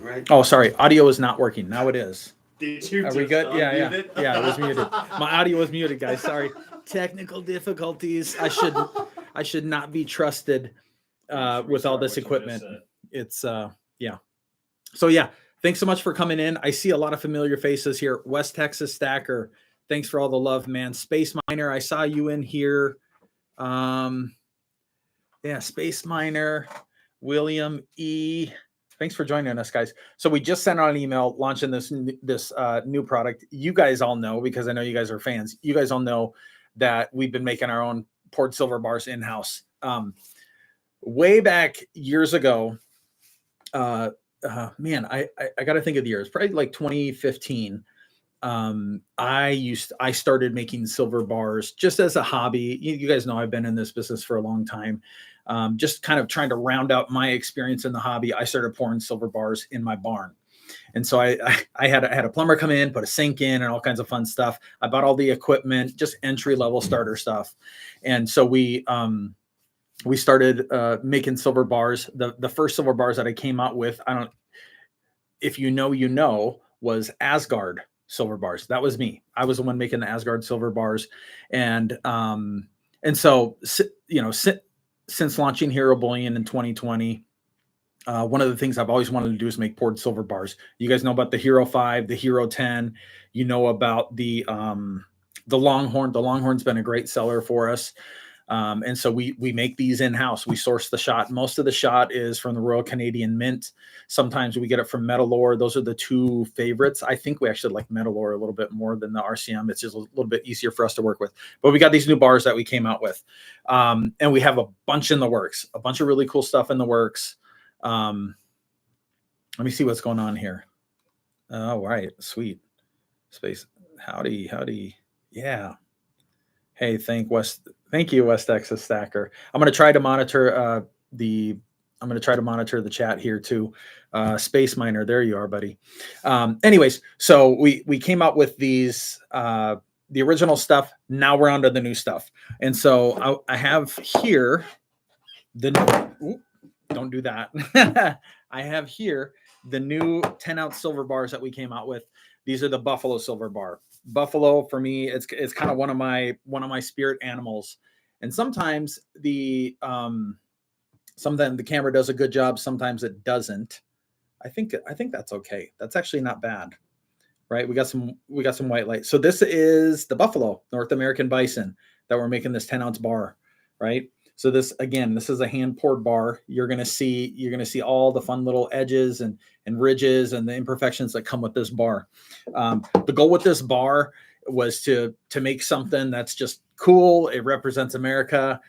right? Oh, sorry. Audio is not working. Now it is. Did you Are we just good? Yeah, unmute yeah. it? Yeah, it was muted. My audio was muted, guys. Sorry. Technical difficulties. I should not be trusted with all this equipment. It's yeah. So yeah, thanks so much for coming in. I see a lot of familiar faces here. West Texas Stacker, thanks for all the love, man. Space Miner, I saw you in here. Yeah, Space Miner, William E. Thanks for joining us, guys. So we just sent out an email launching this new product. You guys all know, because I know you guys are fans. You guys all know that we've been making our own poured silver bars in house. Way back years ago, man, I got to think of the years. Probably like 2015. I started making silver bars just as a hobby. You guys know I've been in this business for a long time. Just kind of trying to round out my experience in the hobby. I started pouring silver bars in my barn. And so I had a plumber come in, put a sink in and all kinds of fun stuff. I bought all the equipment, just entry level starter stuff. And so we started making silver bars. The first silver bars that I came out with, if you know, was Asgard silver bars. That was me. I was the one making the Asgard silver bars. And so, since launching Hero Bullion in 2020, one of the things I've always wanted to do is make poured silver bars. You guys know about the Hero 5, the Hero 10. You know about the Longhorn. The Longhorn's been a great seller for us. And so we make these in-house. We source the shot. Most of the shot is from the Royal Canadian Mint. Sometimes we get it from Metalore. Those are the two favorites. I think we actually like Metalore a little bit more than the RCM. It's just a little bit easier for us to work with. But we got these new bars that we came out with. And we have a bunch in the works, a bunch of really cool stuff in the works. Let me see what's going on here. All right. Sweet. Space. Howdy. Yeah. Hey, thank you, West Texas Stacker. I'm going to try to monitor the chat here too. Space Miner, there you are, buddy. Anyways, so we came out with these the original stuff. Now we're on to the new stuff. And so I have here don't do that. I have here the new 10-ounce silver bars that we came out with. These are the Buffalo silver bar. Buffalo, for me, it's kind of one of my spirit animals. And sometimes the camera does a good job, sometimes it doesn't. I think that's okay. That's actually not bad. Right? We got some white light. So this is the Buffalo North American bison that we're making this 10-ounce bar, right? So this is a hand poured bar. You're gonna see all the fun little edges and ridges and the imperfections that come with this bar. The goal with this bar was to make something that's just cool. It represents America.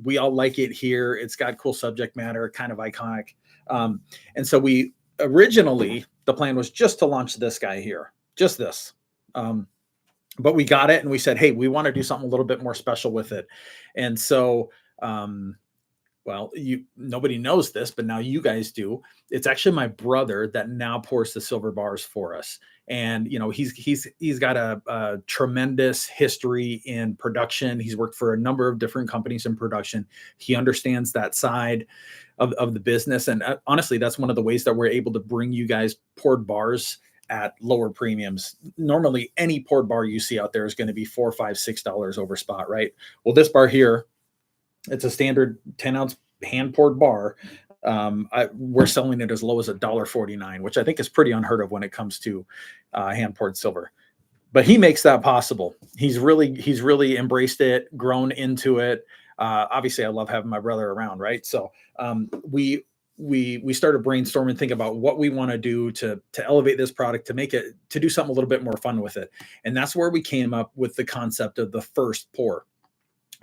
We all like it here. It's got cool subject matter, kind of iconic. And so originally the plan was just to launch this guy here, just this. But we got it and we said, hey, we want to do something a little bit more special with it. And so, nobody knows this, but now you guys do. It's actually my brother that now pours the silver bars for us. And, he's got a tremendous history in production. He's worked for a number of different companies in production. He understands that side of the business. And honestly, that's one of the ways that we're able to bring you guys poured bars at lower premiums. Normally, any poured bar you see out there is going to be $4, $5, $6 over spot, right? Well, this bar here, it's a standard 10-ounce hand poured bar. We're selling it as low as $1.49, which I think is pretty unheard of when it comes to hand poured silver. But he makes that possible. He's really embraced it, grown into it. Obviously, I love having my brother around, right? So we started brainstorming, think about what we want to do to elevate this product, to do something a little bit more fun with it. And that's where we came up with the concept of the first pour.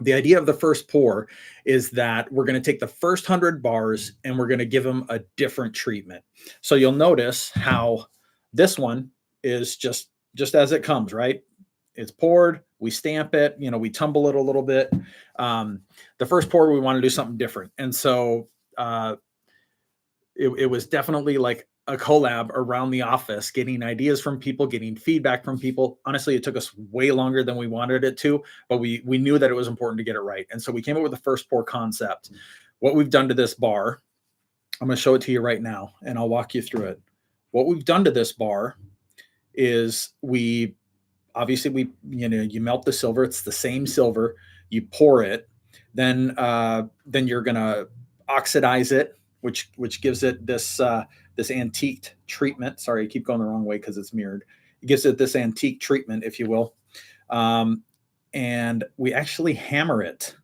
The idea of the first pour is that we're going to take the first 100 bars and we're going to give them a different treatment. So you'll notice how this one is just as it comes, right? It's poured, we stamp it, we tumble it a little bit. The first pour, we want to do something different. And so it was definitely like a collab around the office, getting ideas from people, getting feedback from people. Honestly, it took us way longer than we wanted it to, but we knew that it was important to get it right. And so we came up with the first pour concept. What we've done to this bar, I'm going to show it to you right now and I'll walk you through it. what we've done to this bar is you melt the silver. It's the same silver. You pour it, then you're gonna oxidize it, which gives it this this antique treatment. Sorry, I keep going the wrong way because it's mirrored. It gives it this antique treatment, if you will. And we actually hammer it.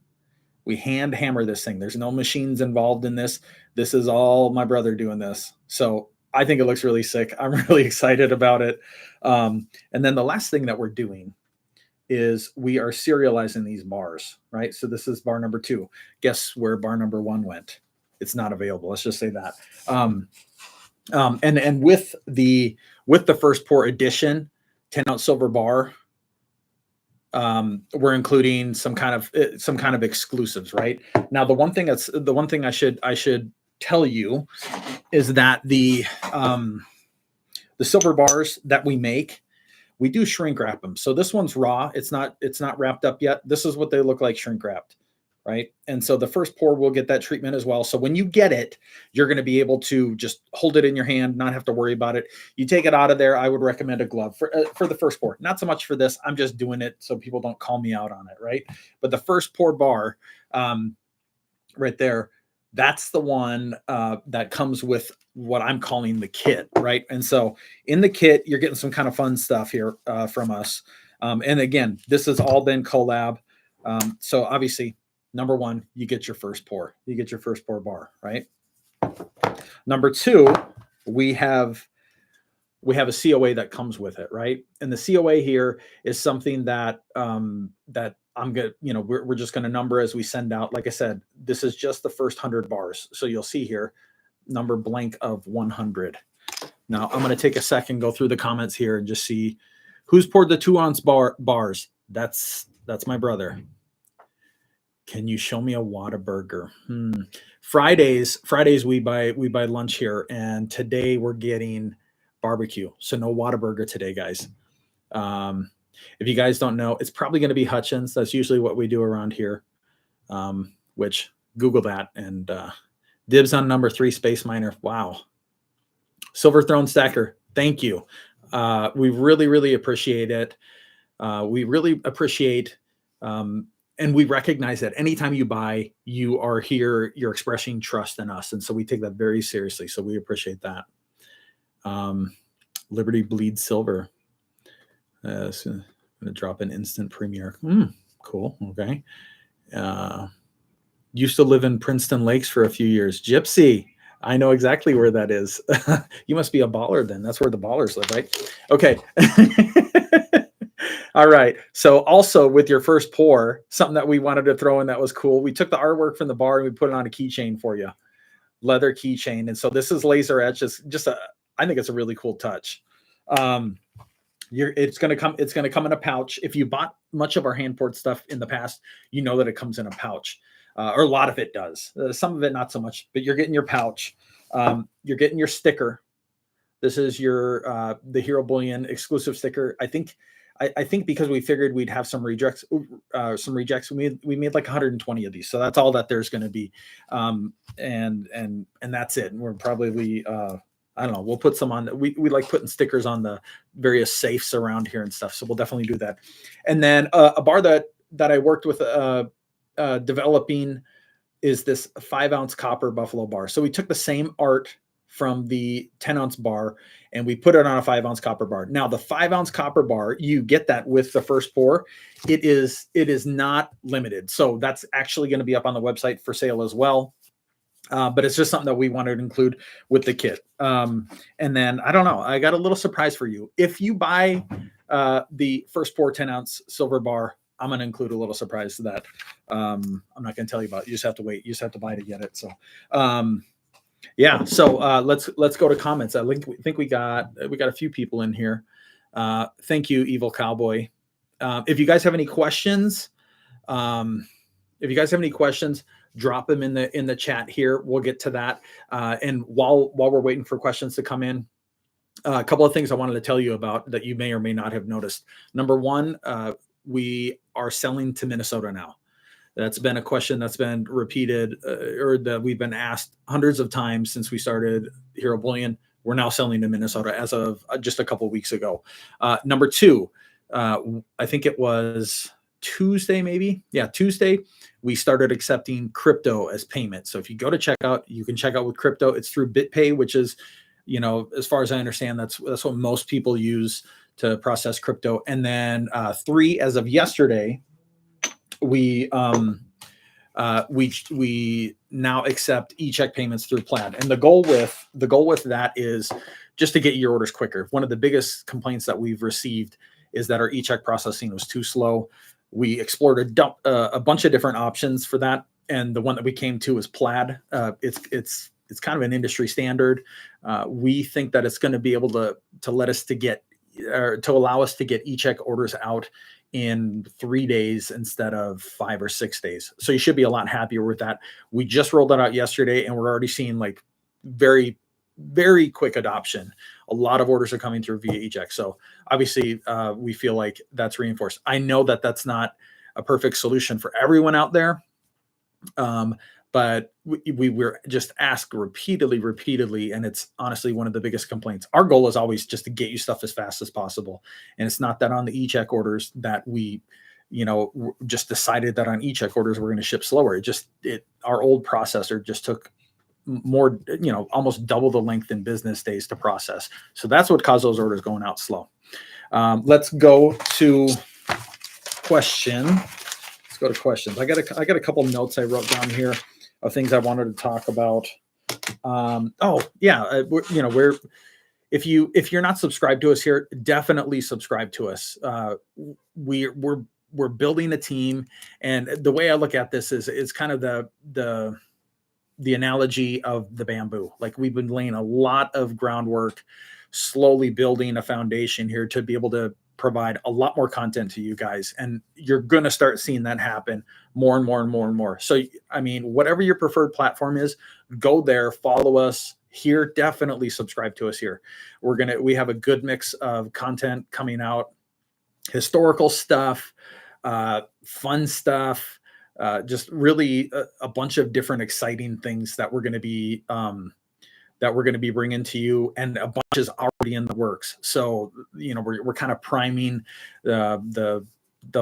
We hand hammer this thing. There's no machines involved in this. This is all my brother doing this. So I think it looks really sick. I'm really excited about it. And then the last thing that we're doing is we are serializing these bars, right? So this is bar number 2. Guess where bar number 1 went? It's not available. Let's just say that. And with the first pour edition 10-ounce silver bar, we're including some kind of exclusives, right? Now, the one thing I should tell you is that the silver bars that we make, we do shrink wrap them. So this one's raw. It's not wrapped up yet. This is what they look like shrink wrapped, right? And so the first pour will get that treatment as well. So when you get it, you're going to be able to just hold it in your hand, not have to worry about it. You take it out of there. I would recommend a glove for the first pour. Not so much for this. I'm just doing it so people don't call me out on it, right? But the first pour bar, right there, that's the one that comes with what I'm calling the kit, right? And so in the kit, you're getting some kind of fun stuff here from us. And again, this has all been collab. So obviously, number 1, you get your first pour. You get your first pour bar, right? Number 2, we have a COA that comes with it, right? And the COA here is something that that I'm gonna, we're just gonna number as we send out. Like I said, this is just the first 100 bars. So you'll see here, number blank of 100. Now I'm gonna take a second, go through the comments here, and just see who's poured the 2-ounce bars. That's my brother. Can you show me a Whataburger? Fridays we buy lunch here, and today we're getting barbecue. So no Whataburger today, guys. If you guys don't know, it's probably going to be Hutchins. That's usually what we do around here. Which Google that, and dibs on number 3, Space Miner. Wow. Silver Throne Stacker. Thank you. We really appreciate it. We really appreciate and we recognize that anytime you buy, you are here, you're expressing trust in us. And so we take that very seriously. So we appreciate that. Liberty Bleed Silver. So I'm going to drop an instant premiere. Cool. Okay. Used to live in Princeton Lakes for a few years. Gypsy. I know exactly where that is. You must be a baller then. That's where the ballers live, right? Okay. All right. So also with your first pour, something that we wanted to throw in that was cool. We took the artwork from the bar and we put it on a keychain for you. Leather keychain. And so this is laser etched. It's just I think it's a really cool touch. It's going to come in a pouch. If you bought much of our hand poured stuff in the past, you know that it comes in a pouch, or a lot of it does. Some of it not so much, but you're getting your pouch. You're getting your sticker. This is your the Hero Bullion exclusive sticker. I think because we figured we'd have some rejects, we made like 120 of these. So that's all that there's going to be, and that's it. And we're probably I don't know. We'll put some on. We like putting stickers on the various safes around here and stuff. So we'll definitely do that. And then a bar that I worked with developing is this 5-ounce copper buffalo bar. So we took the same art from the 10-ounce bar and we put it on a 5-ounce copper bar. Now the 5-ounce copper bar, you get that with the first pour. It is not limited. So that's actually going to be up on the website for sale as well. But it's just something that we wanted to include with the kit. And then I don't know, I got a little surprise for you. If you buy the first pour 10-ounce silver bar, I'm going to include a little surprise to that. I'm not going to tell you about it. You just have to wait. You just have to buy to get it. So, yeah. So let's go to comments. I think we got a few people in here. Thank you, Evil Cowboy. If you guys have any questions, drop them in the chat here. We'll get to that. And while we're waiting for questions to come in, a couple of things I wanted to tell you about that you may or may not have noticed. Number one, we are selling to Minnesota now. That's been a question that's been repeated or that we've been asked hundreds of times since we started Hero Bullion. We're now selling to Minnesota as of just a couple of weeks ago. Number two, I think it was Tuesday, maybe. Yeah, Tuesday, we started accepting crypto as payment. So if you go to checkout, you can check out with crypto. It's through BitPay, which is, as far as I understand, that's what most people use to process crypto. And then three, as of yesterday, we now accept e-check payments through Plaid. And the goal with that is just to get your orders quicker. One of the biggest complaints that we've received is that our e-check processing was too slow. We explored a bunch of different options for that, and the one that we came to is Plaid. It's kind of an industry standard. We think that it's going to be able to allow us to get e-check orders out in 3 days instead of 5 or 6 days. So you should be a lot happier with that. We just rolled that out yesterday, and we're already seeing like very, very quick adoption. A lot of orders are coming through via e-check. So obviously we feel like that's reinforced. I know that that's not a perfect solution for everyone out there. But we were just asked repeatedly, and it's honestly one of the biggest complaints. Our goal is always just to get you stuff as fast as possible. And it's not that on the e-check orders that we, just decided that on e-check orders we're going to ship slower. Our old processor just took more, almost double the length in business days to process. So that's what caused those orders going out slow. Let's go to questions. I got a couple notes I wrote down here of things I wanted to talk about. If you're not subscribed to us here, definitely subscribe to us. We're building a team, and the way I look at this is it's kind of the analogy of the bamboo. Like, we've been laying a lot of groundwork, slowly building a foundation here to be able to provide a lot more content to you guys. And you're going to start seeing that happen more and more and more and more. So, I mean, whatever your preferred platform is, go there, follow us here. Definitely subscribe to us here. We have a good mix of content coming out, historical stuff, fun stuff, just really a bunch of different exciting things that we're going to be bringing to you, and a bunch is already in the works. So, we're kind of priming the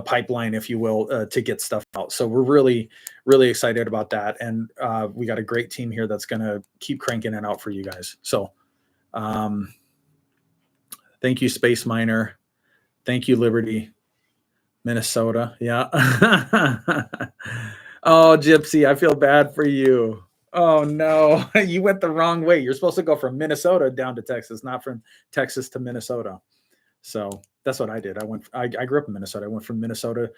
pipeline, if you will, to get stuff out. So we're really, really excited about that. And we got a great team here that's going to keep cranking it out for you guys. So thank you, Space Miner. Thank you, Liberty, Minnesota. Yeah. Oh, Gypsy, I feel bad for you. Oh no, you went the wrong way. You're supposed to go from Minnesota down to Texas, not from Texas to Minnesota. So that's what I did. I grew up in Minnesota. I went from Minnesota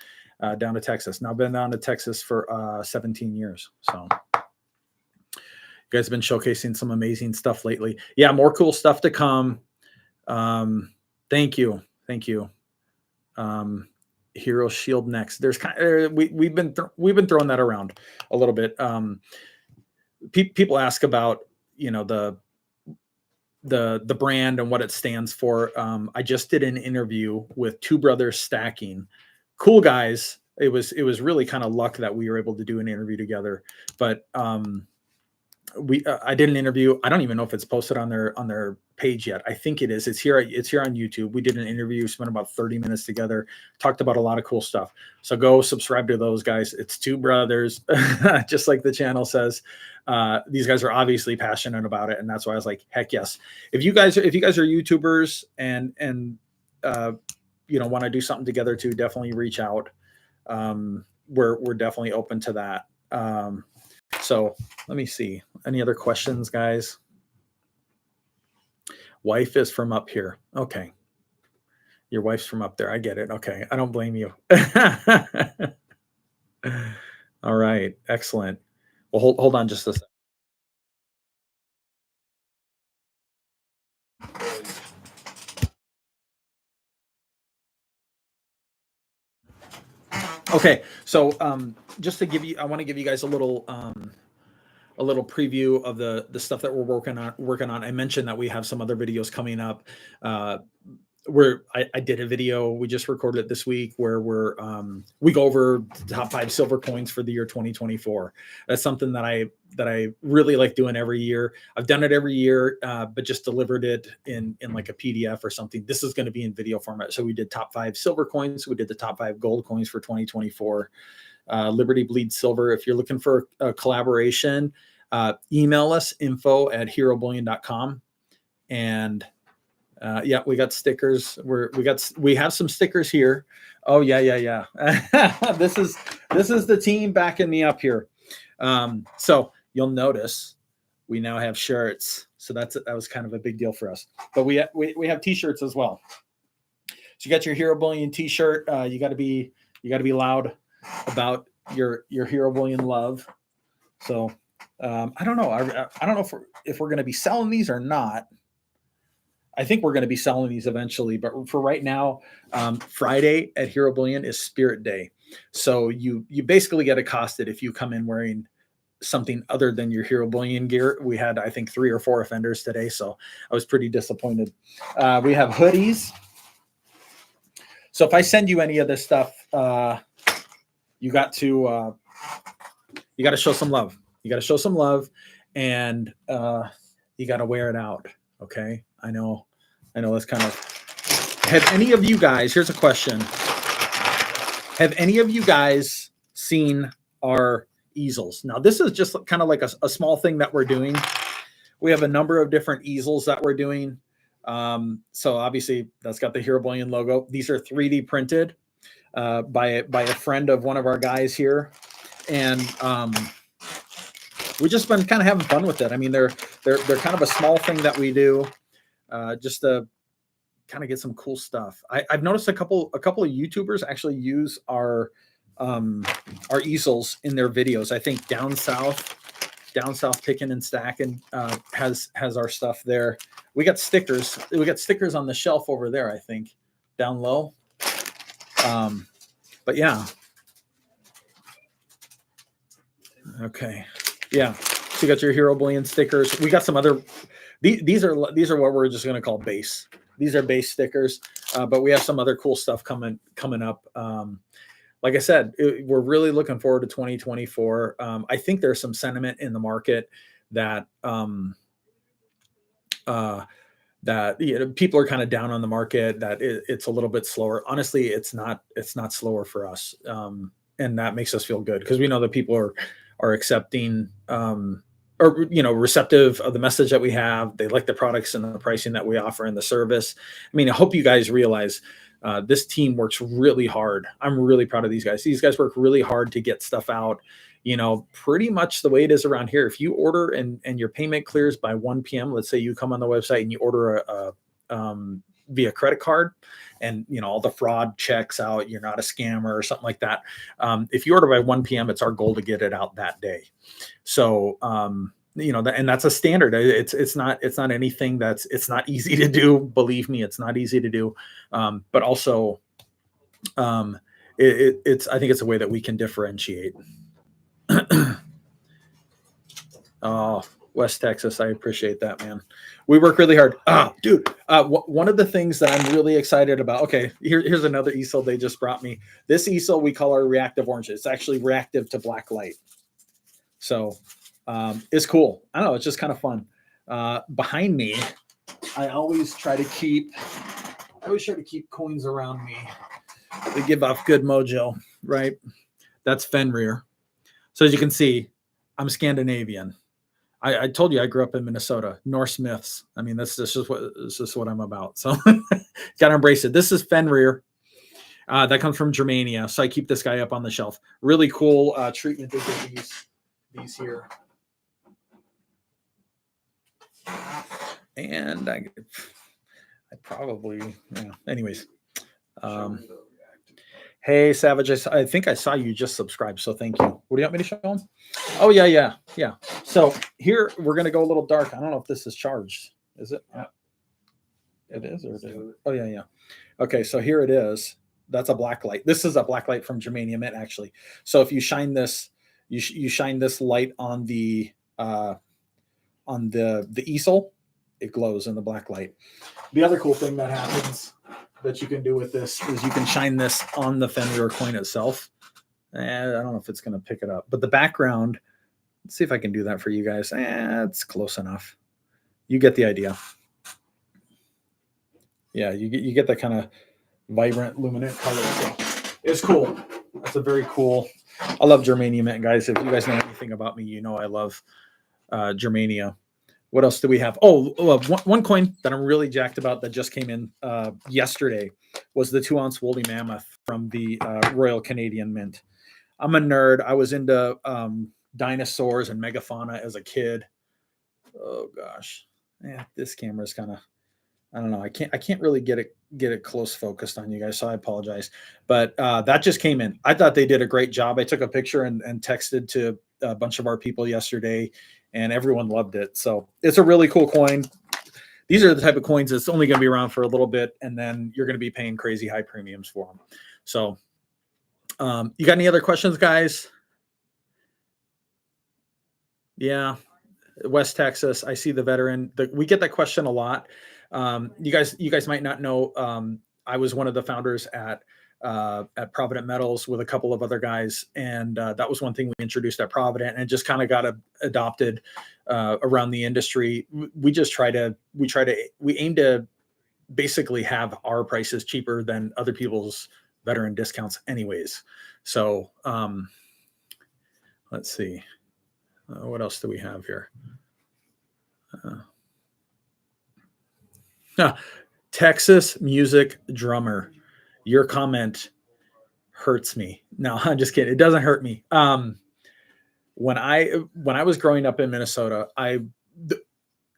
down to Texas. Now I've been down to Texas for 17 years. So you guys have been showcasing some amazing stuff lately. Yeah, more cool stuff to come. Thank you. Hero Shield next. There's we've been throwing that around a little bit. People ask about the brand and what it stands for. I just did an interview with Two Brothers Stacking. Cool guys. It was really kind of luck that we were able to do an interview together. But I did an interview. I don't even know if it's posted on their page yet. I think it is. It's here on YouTube. We did an interview, spent about 30 minutes together, talked about a lot of cool stuff. So go subscribe to those guys. It's Two Brothers, just like the channel says. These guys are obviously passionate about it, and that's why I was like, heck yes. If you guys are YouTubers and want to do something together too, definitely reach out. We're definitely open to that. So let me see. Any other questions, guys? Wife is from up here. Okay. Your wife's from up there. I get it. Okay. I don't blame you. All right. Excellent. Well, hold on just a second. Okay. So just to give you, I want to give you guys a little preview of the stuff that we're working on. I mentioned that we have some other videos coming up. I did a video, we just recorded it this week, where we go over the top 5 silver coins for the year 2024. That's something that I really like doing every year. I've done it every year, but just delivered it in like a PDF or something. This is going to be in video format. So we did top 5 silver coins. We did the top 5 gold coins for 2024. Liberty Bleed Silver. If you're looking for a collaboration, email us info@herobullion.com. And yeah, we got stickers. We have some stickers here. Oh yeah. This is the team backing me up here. So you'll notice we now have shirts. So that was kind of a big deal for us. But we have t-shirts as well. So you got your Hero Bullion t-shirt. You got to be loud about your Hero Bullion love. So I don't know. I don't know if we're going to be selling these or not. I think we're going to be selling these eventually, but for right now, Friday at Hero Bullion is Spirit Day. So you basically get accosted if you come in wearing something other than your Hero Bullion gear. We had, I think, 3 or 4 offenders today, so I was pretty disappointed. We have hoodies. So if I send you any of this stuff, you got to show some love. You got to show some love, and you got to wear it out. Okay, I know that's kind of. Have any of you guys? Here's a question. Have any of you guys seen our easels? Now, this is just kind of like a small thing that we're doing. We have a number of different easels that we're doing. So obviously, that's got the Hero Bullion logo. These are 3D printed by a friend of one of our guys here, and we've just been kind of having fun with it. I mean, they're kind of a small thing that we do, just to kind of get some cool stuff. I've noticed a couple of YouTubers actually use our easels in their videos. I think Down South Picking and Stacking has our stuff there. We got stickers. We got stickers on the shelf over there, I think, down low. But yeah. Okay. Yeah. So you got your Hero Bullion stickers. We got some other. These are what we're just going to call base. These are base stickers, but we have some other cool stuff coming up. Like I said, we're really looking forward to 2024. I think there's some sentiment in the market that people are kind of down on the market, that it's a little bit slower. Honestly, it's not slower for us, and that makes us feel good, because we know that people are accepting or receptive of the message that we have. They like the products and the pricing that we offer and the service. I mean, I hope you guys realize this team works really hard. I'm really proud of these guys. These guys work really hard to get stuff out, pretty much the way it is around here. If you order and your payment clears by 1 p.m., let's say you come on the website and you order via credit card, and all the fraud checks out, you're not a scammer or something like that. If you order by 1 p.m., it's our goal to get it out that day. So and that's a standard. It's not anything it's not easy to do. Believe me, it's not easy to do. But also, I think it's a way that we can differentiate. Oh, West Texas, I appreciate that, man. We work really hard. Dude, one of the things that I'm really excited about. Okay, here's another easel they just brought me. This easel we call our Reactive Orange. It's actually reactive to black light. So it's cool. I don't know. It's just kind of fun. Behind me, I always try to keep coins around me. They give off good mojo, right? That's Fenreer. So as you can see, I'm Scandinavian. I told you I grew up in Minnesota, Norse Smiths. I mean, this is what I'm about. So gotta embrace it. This is Fenreer. That comes from Germania. So I keep this guy up on the shelf. Really cool treatment they give these here. And I probably, anyways. Hey, Savage, I think I saw you just subscribed, so thank you. What do you want me to show them? Oh, yeah. So here, we're going to go a little dark. I don't know if this is charged. Is it? Yeah. It is? Or it isn't? Oh, yeah. Okay, so here it is. That's a black light. This is a black light from Germania Mint, actually. So if you shine this, you shine this light on the easel, it glows in the black light. The other cool thing that happens that you can do with this is you can shine this on the Fenreer coin itself. I don't know if it's going to pick it up, but the background, let's see if I can do that for you guys. It's close enough. You get the idea. Yeah, you get that kind of vibrant, luminant color. So it's cool. That's a very cool. I love Germania mint, guys. If you guys know anything about me, you know I love Germania. What else do we have? Oh, one coin that I'm really jacked about that just came in yesterday was the 2-ounce woolly mammoth from the Royal Canadian Mint. I'm a nerd. I was into dinosaurs and megafauna as a kid. Oh gosh, yeah, this camera's kind of, I don't know. I can't really get it close focused on you guys, so I apologize. But that just came in. I thought they did a great job. I took a picture and texted to a bunch of our people yesterday, and everyone loved it. So it's a really cool coin. These are the type of coins that's only going to be around for a little bit, and then you're going to be paying crazy high premiums for them. So you got any other questions, guys? Yeah. West Texas. I see the veteran. We get that question a lot. You guys might not know. I was one of the founders at Provident Metals with a couple of other guys, and that was one thing we introduced at Provident, and it just kind of got adopted around the industry. We aim to basically have our prices cheaper than other people's veteran discounts, anyways. So let's see. What else do we have here? Texas music drummer. Your comment hurts me. No, I'm just kidding. It doesn't hurt me. When I was growing up in Minnesota,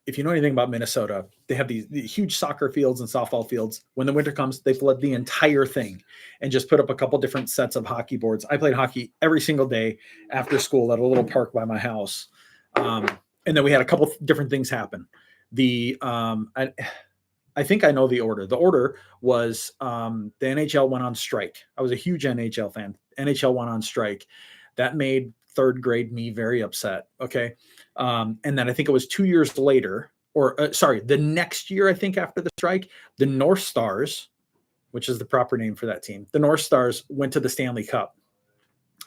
if you know anything about Minnesota, they have these huge soccer fields and softball fields. When the winter comes, they flood the entire thing and just put up a couple different sets of hockey boards. I played hockey every single day after school at a little park by my house. And then we had a couple different things happen. I think I know the order. The order was the NHL went on strike. I was a huge NHL fan. NHL went on strike. That made third grade me very upset. Okay. And then I think it was 2 years later, or the next year, I think after the strike, the North Stars, which is the proper name for that team, the North Stars went to the Stanley Cup.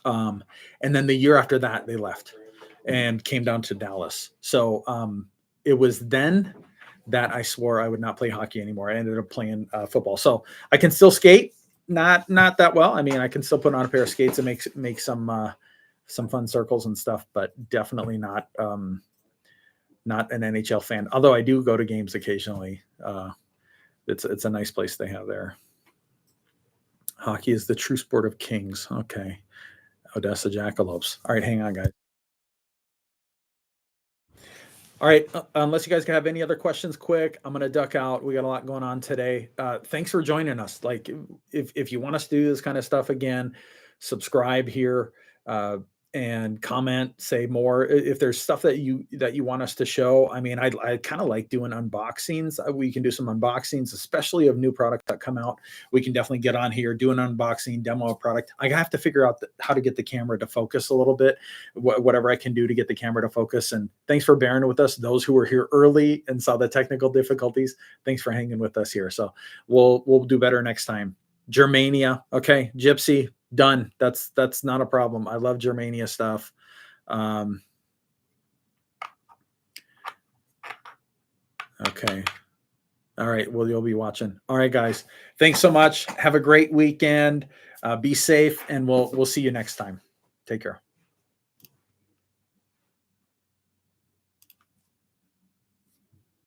And then the year after that, they left and came down to Dallas. So it was then that I swore I would not play hockey anymore. I ended up playing football. So I can still skate, not that well. I mean, I can still put on a pair of skates and make some fun circles and stuff, but definitely not an NHL fan. Although I do go to games occasionally. It's a nice place they have there. Hockey is the true sport of kings. Okay. Odessa Jackalopes. All right, hang on, guys. All right, unless you guys have any other questions quick, I'm going to duck out. We got a lot going on today. Thanks for joining us. Like, if you want us to do this kind of stuff again, subscribe here and comment, say more. If there's stuff that you want us to show, I mean, I kind of like doing unboxings. We can do some unboxings, especially of new products that come out. We can definitely get on here, do an unboxing, demo a product. I have to figure out how to get the camera to focus a little bit, whatever I can do to get the camera to focus. And thanks for bearing with us. Those who were here early and saw the technical difficulties, thanks for hanging with us here. So we'll do better next time. Germania, okay, Gypsy, done. That's not a problem. I love Germania stuff. Okay. All right. Well, you'll be watching. All right, guys. Thanks so much. Have a great weekend. Be safe, and we'll see you next time. Take care.